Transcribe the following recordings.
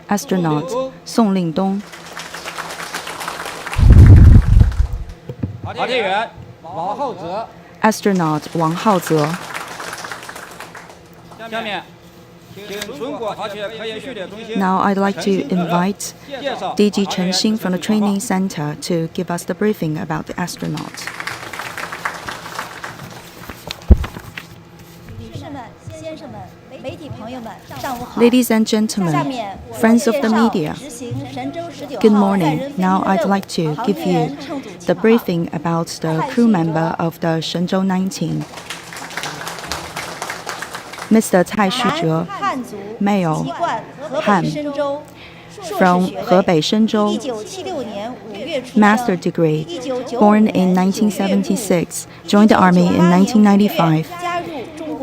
Astronaut 宋令东。Astronaut 王浩泽。Now I'd like to invite DG Chen Xin from the training center to give us the briefing about the astronauts. Ladies and gentlemen, friends of the media, good morning. Now I'd like to give you the briefing about the crew member of the Shenzhou-19. Mr. Cai Shuzhe, male, Han, from Hebei Shenzhou, master degree, born in 1976, joined the army in 1995,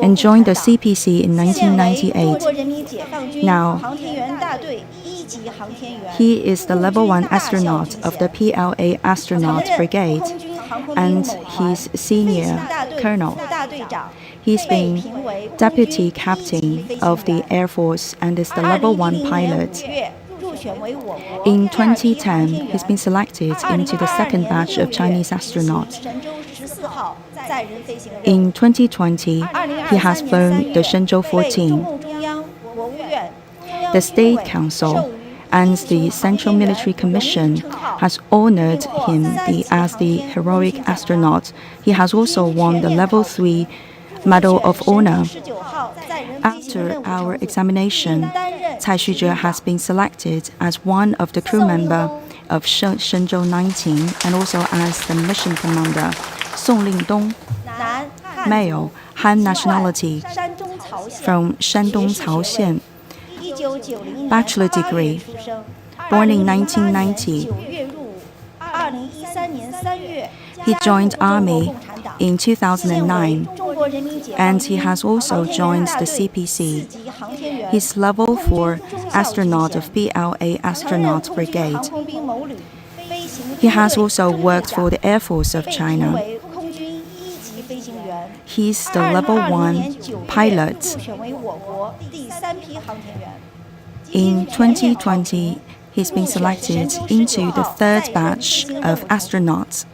and joined the CPC in 1998. Now, he is the level 1 astronaut of the PLA astronaut brigade, and he's senior colonel. He's been deputy captain of the Air Force and is the level 1 pilot. In 2010, he's been selected into the second batch of Chinese astronauts. In 2020, he has flown the Shenzhou-19. The State Council and the Central Military Commission has honored him as the heroic astronaut. He has also won the level 3 Medal of Honor. After our examination, Cai Shuzhe has been selected as one of the crew members of Shenzhou-19 and also as the mission commander. Song Lingdong, male, Han nationality, from Shandong Caoxian, bachelor degree, born in 1990. He joined army in 2009, and he has also joined the CPC. He's level 4 astronaut of PLA astronaut brigade. He has also worked for the Air Force of China. He's the level 1 pilot. In 2020, he's been selected into the third batch of astronauts.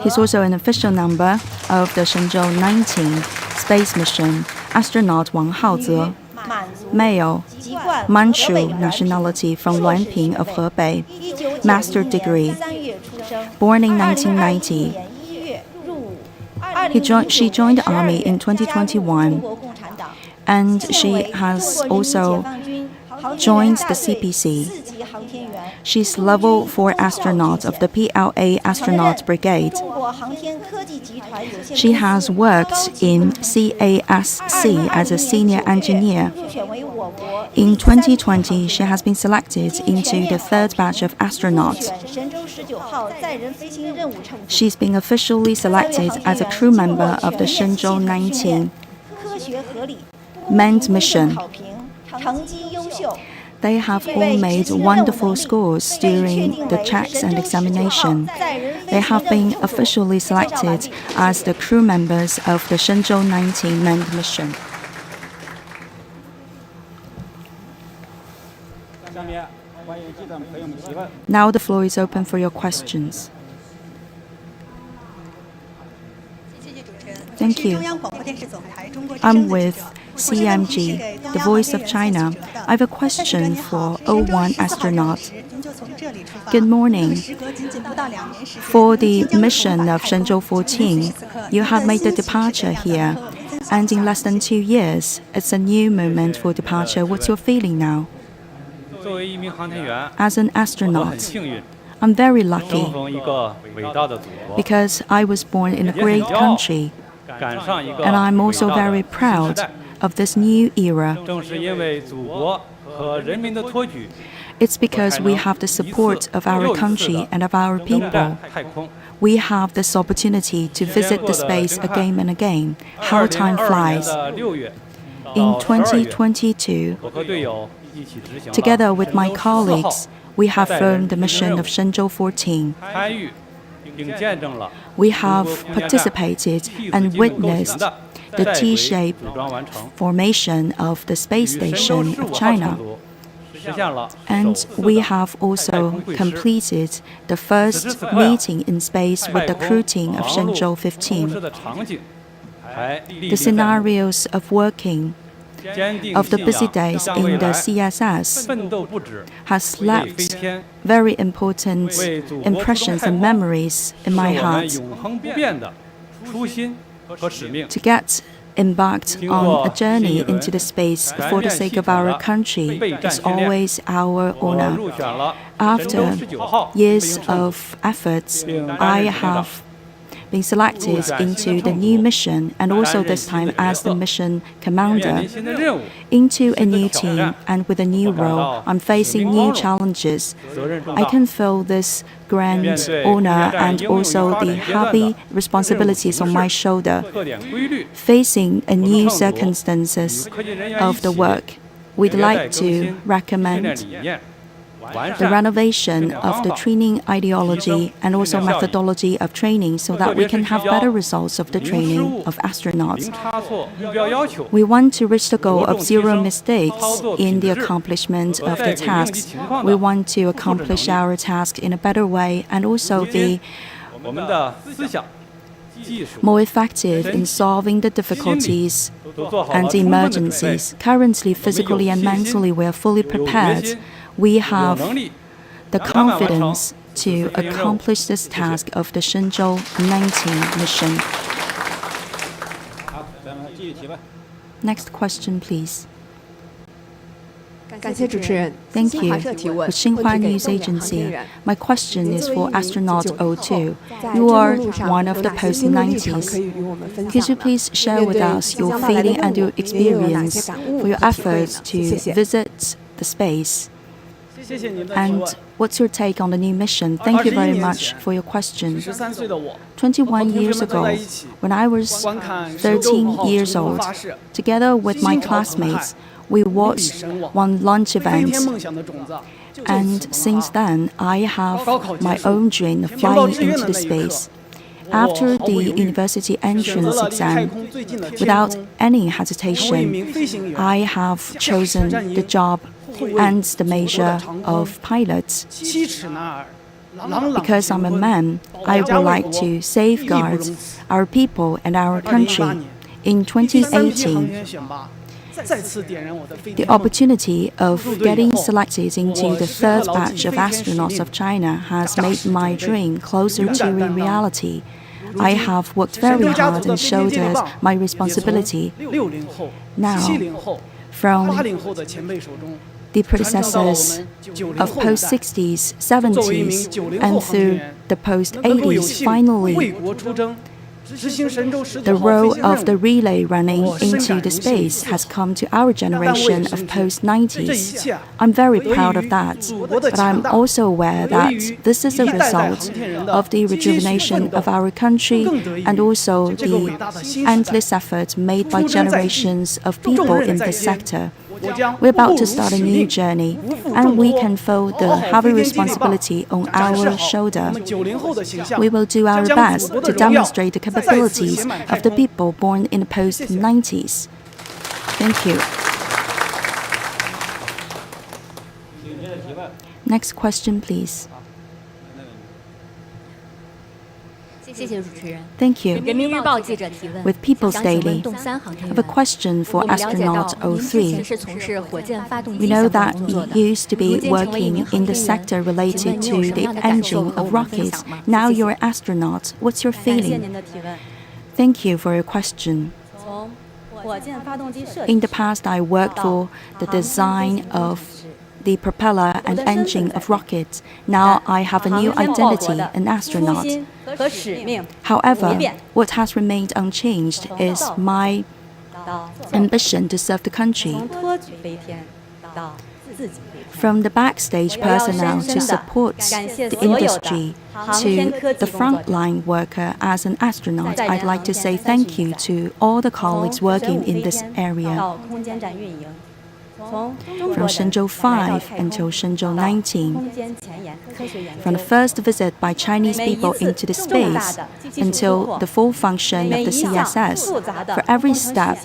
He's also an official member of the Shenzhou-19 space mission. Astronaut Wang Haoze, male, Manchu nationality, from Luanping of Hebei, master degree, born in 1990. She joined the army in 2021, and she has also joined the CPC. She's level 4 astronaut of the PLA astronaut brigade. She has worked in CASC as a senior engineer. In 2020, she has been selected into the third batch of astronauts. She's been officially selected as a crew member of the Shenzhou-19 manned mission. They have all made wonderful scores during the checks and examination. They have been officially selected as the crew members of the Shenzhou-19 manned mission. Now the floor is open for your questions. Thank you. I'm with CMG, the Voice of China. I have a question for 01 astronaut. Good morning. For the mission of Shenzhou-14, you have made the departure here, and in less than 2 years, it's a new moment for departure. What's your feeling now? As an astronaut, I'm very lucky because I was born in a great country, and I'm also very proud of this new era. It's because we have the support of our country and of our people. We have this opportunity to visit the space again and again. How time flies. In 2022, together with my colleagues, we have flown the mission of Shenzhou-14. We have participated and witnessed the T-shaped formation of the space station of China. And we have also completed the first meeting in space with the crew team of Shenzhou-19. The scenarios of working of the busy days in the CSS has left very important impressions and memories in my heart. To get embarked on a journey into the space for the sake of our country is always our honor. After years of efforts, I have been selected into the new mission, and also this time as the mission commander, into a new team and with a new role. I'm facing new challenges. I can feel this grand honor and also the heavy responsibilities on my shoulder. Facing a new circumstances of the work, we'd like to recommend the renovation of the training ideology and also methodology of training so that we can have better results of the training of astronauts. We want to reach the goal of zero mistakes in the accomplishment of the tasks. We want to accomplish our task in a better way and also be more effective in solving the difficulties and emergencies. Currently, physically and mentally, we are fully prepared. We have the confidence to accomplish this task of the Shenzhou-19 mission. Next question, please. Thank you. With Xinhua News Agency, my question is for astronaut 02. You are one of the post-90s. Could you please share with us your feeling and your experience for your efforts to visit the space? And what's your take on the new mission? Thank you very much for your question. 21 years ago, when I was 13 years old, together with my classmates, we watched one launch event. And since then, I have my own dream of flying into the space. After the university entrance exam, without any hesitation, I have chosen the job and the major of pilots. Because I'm a man, I would like to safeguard our people and our country. In 2018, the opportunity of getting selected into the third batch of astronauts of China has made my dream closer to a reality. I have worked very hard and shouldered my responsibility. Now, from the predecessors of post-60s, 70s, and through the post-80s, finally, the role of the relay running into the space has come to our generation of post-90s. I'm very proud of that, but I'm also aware that this is a result of the rejuvenation of our country and also the endless effort made by generations of people in this sector. We're about to start a new journey, and we can feel the heavy responsibility on our shoulder. We will do our best to demonstrate the capabilities of the people born in the post-90s. Thank you. Next question, please. Thank you. With People's Daily, I have a question for astronaut 03. We know that you used to be working in the sector related to the engine of rockets. Now you're an astronaut. What's your feeling? Thank you for your question. In the past, I worked for the design of the propeller and engine of rockets. Now I have a new identity, an astronaut. However, what has remained unchanged is my ambition to serve the country. From the backstage personnel to support the industry to the frontline worker as an astronaut, I'd like to say thank you to all the colleagues working in this area. from Shenzhou-5 until Shenzhou-19, from the first visit by Chinese people into the space until the full function of the CSS, for every step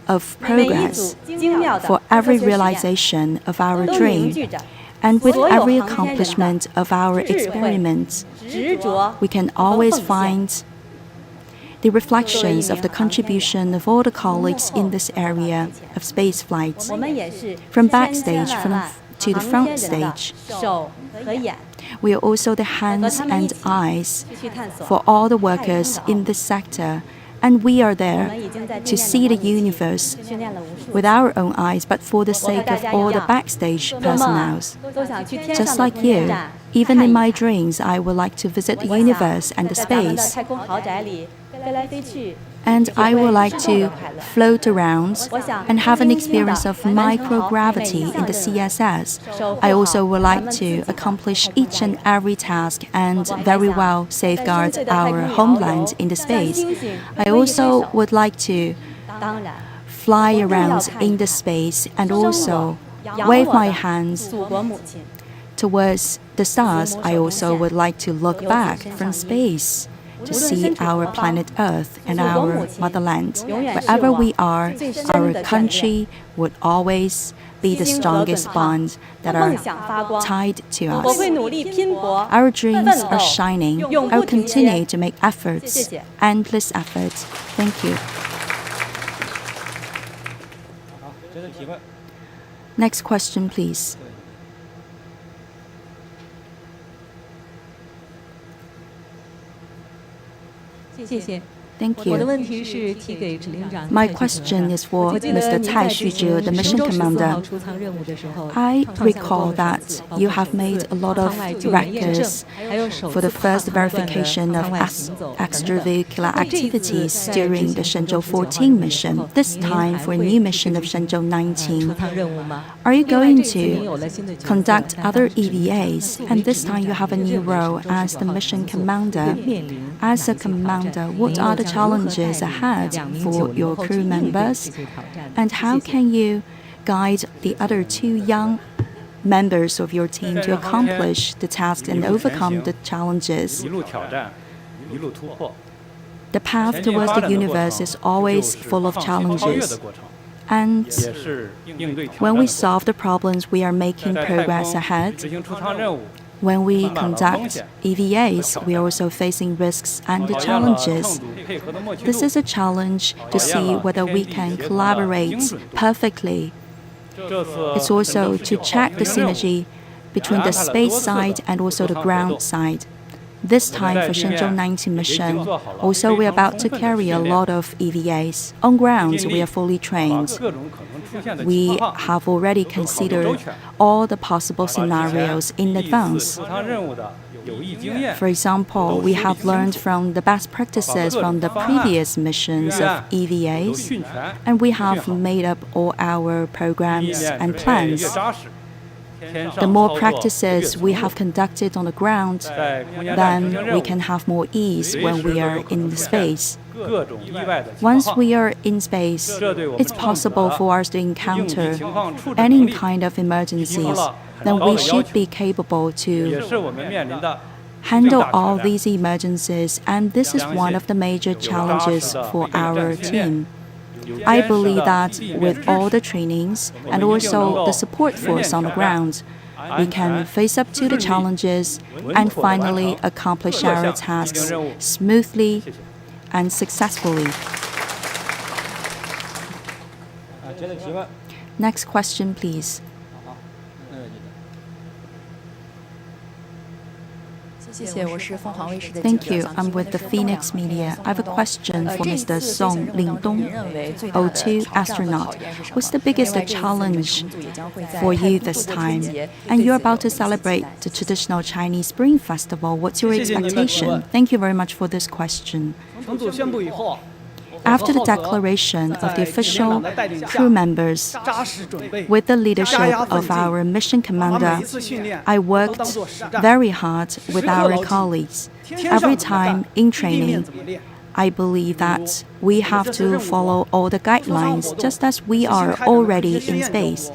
of progress, for every realization of our dream, and with every accomplishment of our experiments, we can always find the reflections of the contribution of all the colleagues in this area of space flight, from backstage to the front stage. We are also the hands and eyes for all the workers in this sector, and we are there to see the universe with our own eyes, but for the sake of all the backstage personnel. Just like you, even in my dreams, I would like to visit the universe and the space. And I would like to float around and have an experience of microgravity in the CSS. I also would like to accomplish each and every task and very well safeguard our homeland in the space. I also would like to fly around in the space and also wave my hands towards the stars. I also would like to look back from space to see our planet Earth and our motherland. Wherever we are, our country would always be the strongest bond that are tied to us. Our dreams are shining. I will continue to make efforts, endless efforts. Thank you. Next question, please. Thank you. My question is for Mr. Cai Xuzhi, the mission commander. I recall that you have made a lot of records for the first verification of extravehicular activities during the Shenzhou-14 mission, this time for a new mission of Shenzhou-19. Are you going to conduct other EVAs? And this time you have a new role as the mission commander. As a commander, what are the challenges ahead for your crew members? And how can you guide the other two young members of your team to accomplish the task and overcome the challenges? The path towards the universe is always full of challenges. And when we solve the problems, we are making progress ahead. When we conduct EVAs, we are also facing risks and challenges. This is a challenge to see whether we can collaborate perfectly. It's also to check the synergy between the space side and also the ground side. This time for Shenzhou-19 mission, also we are about to carry a lot of EVAs. On ground, we are fully trained. We have already considered all the possible scenarios in advance. For example, we have learned from the best practices from the previous missions of EVAs, and we have made up all our programs and plans. The more practices we have conducted on the ground, then we can have more ease when we are in the space. Once we are in space, it's possible for us to encounter any kind of emergencies. Then we should be capable to handle all these emergencies, and this is one of the major challenges for our team. I believe that with all the trainings and also the support force on the ground, we can face up to the challenges and finally accomplish our tasks smoothly and successfully. Next question, please. Thank you. I'm with the Phoenix Media. I have a question for Mr. Song Lingdong, O2 astronaut. What's the biggest challenge for you this time? And you're about to celebrate the traditional Chinese Spring Festival. What's your expectation? Thank you very much for this question. After the declaration of the official crew members, with the leadership of our mission commander, I worked very hard with our colleagues. Every time in training, I believe that we have to follow all the guidelines just as we are already in space.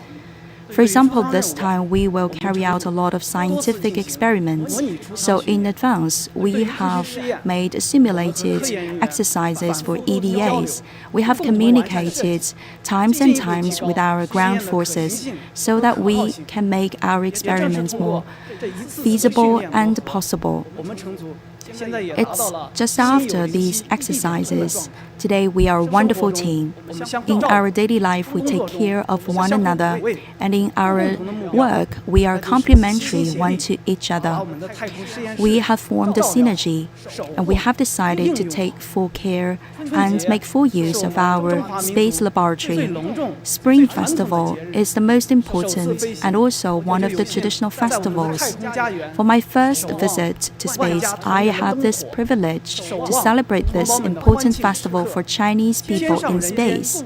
For example, this time we will carry out a lot of scientific experiments. So in advance, we have made simulated exercises for EVAs. We have communicated times and times with our ground forces so that we can make our experiments more feasible and possible. It's just after these exercises. Today we are a wonderful team. In our daily life, we take care of one another, and in our work, we are complementary one to each other. We have formed a synergy, and we have decided to take full care and make full use of our space laboratory. Spring Festival is the most important and also one of the traditional festivals. For my first visit to space, I had this privilege to celebrate this important festival for Chinese people in space.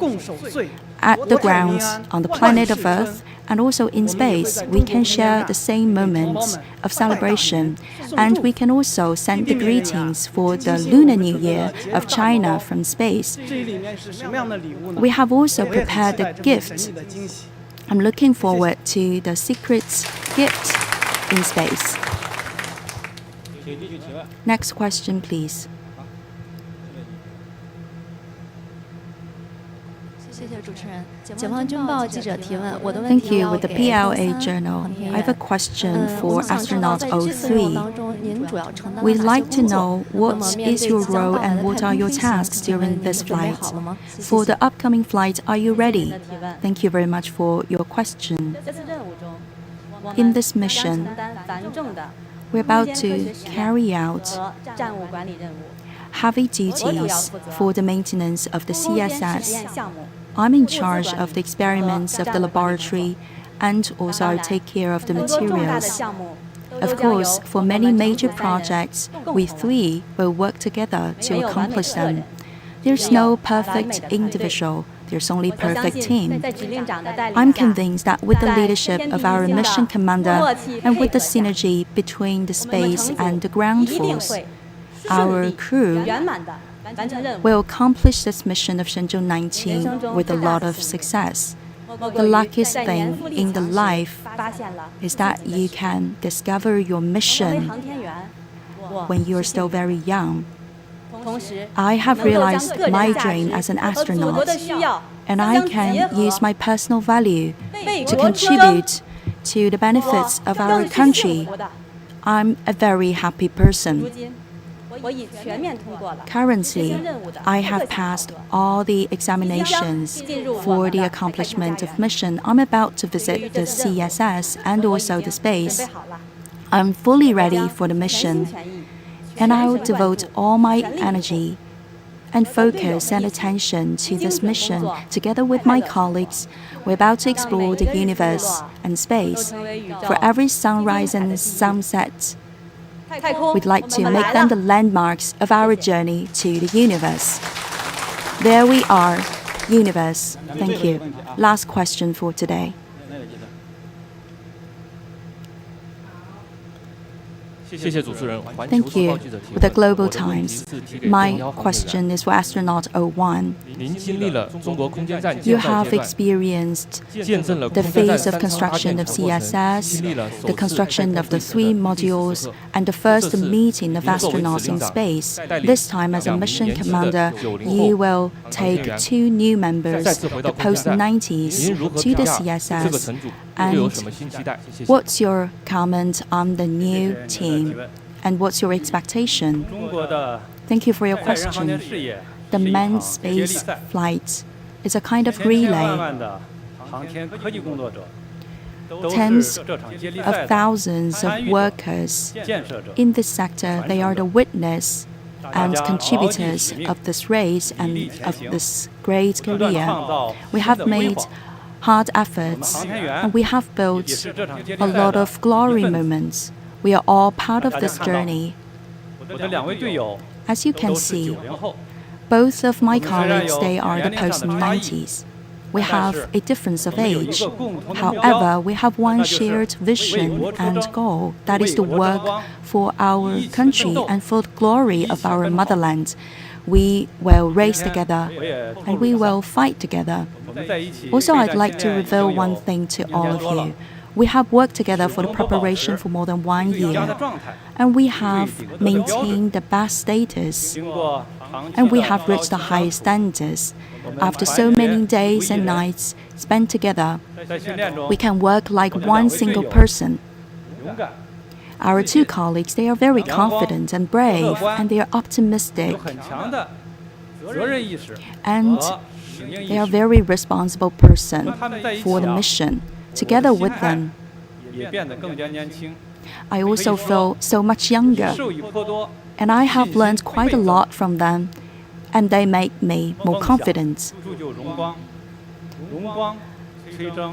At the ground, on the planet of Earth, and also in space, we can share the same moments of celebration, and we can also send the greetings for the Lunar New Year of China from space. We have also prepared the gift. I'm looking forward to the secret gift in space. Next question, please. Thank you. With the PLA Journal, I have a question for astronaut 03. We'd like to know what is your role and what are your tasks during this flight. For the upcoming flight, are you ready? Thank you very much for your question. In this mission, we're about to carry out heavy duties for the maintenance of the CSS. I'm in charge of the experiments of the laboratory, and also I take care of the materials. Of course, for many major projects, we three will work together to accomplish them. There's no perfect individual. There's only perfect team. I'm convinced that with the leadership of our mission commander and with the synergy between the space and the ground force, our crew will accomplish this mission of Shenzhou-19 with a lot of success. The luckiest thing in the life is that you can discover your mission when you're still very young. I have realized my dream as an astronaut, and I can use my personal value to contribute to the benefits of our country. I'm a very happy person. Currently, I have passed all the examinations for the accomplishment of mission. I'm about to visit the CSS and also the space. I'm fully ready for the mission, and I will devote all my energy and focus and attention to this mission. Together with my colleagues, we're about to explore the universe and space. For every sunrise and sunset, we'd like to make them the landmarks of our journey to the universe. There we are, universe. Thank you. Last question for today. Thank you. With the Global Times, my question is for astronaut 01. You have experienced the phase of construction of CSS, the construction of the 3 modules, and the first meeting of astronauts in space. This time, as a mission commander, you will take 2 new members, the post-90s, to the CSS. And what's your comment on the new team? And what's your expectation? Thank you for your question. The manned space flight is a kind of relay. Tens of thousands of workers in this sector, they are the witness and contributors of this race and of this great career. We have made hard efforts, and we have built a lot of glory moments. We are all part of this journey. As you can see, both of my colleagues, they are the post-90s. We have a difference of age. However, we have one shared vision and goal, that is to work for our country and for the glory of our motherland. We will race together and we will fight together. Also, I'd like to reveal one thing to all of you. We have worked together for the preparation for more than 1 year, and we have maintained the best status, and we have reached the highest standards. After so many days and nights spent together, we can work like one single person. Our two colleagues, they are very confident and brave, and they are optimistic, and they are very responsible person for the mission. Together with them, I also feel so much younger, and I have learned quite a lot from them, and they make me more confident.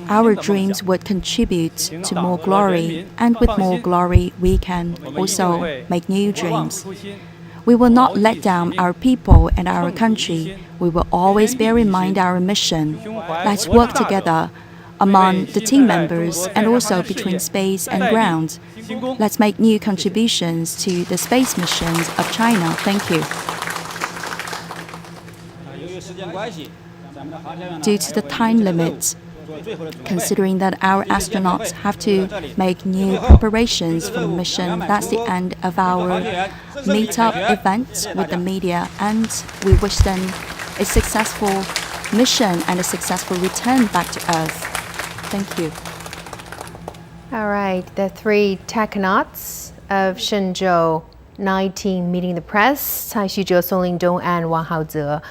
Our dreams would contribute to more glory, and with more glory, we can also make new dreams. We will not let down our people and our country. We will always bear in mind our mission. Let's work together among the team members and also between space and ground. Let's make new contributions to the space missions of China. Thank you. Due to the time limit, considering that our astronauts have to make new preparations for the mission, that's the end of our meetup event with the media, and we wish them a successful mission and a successful return back to Earth. Thank you. All right, the 3 technauts of Shenzhou-19 meeting the press, 蔡旭哲、宋令东 and Wang Haoze.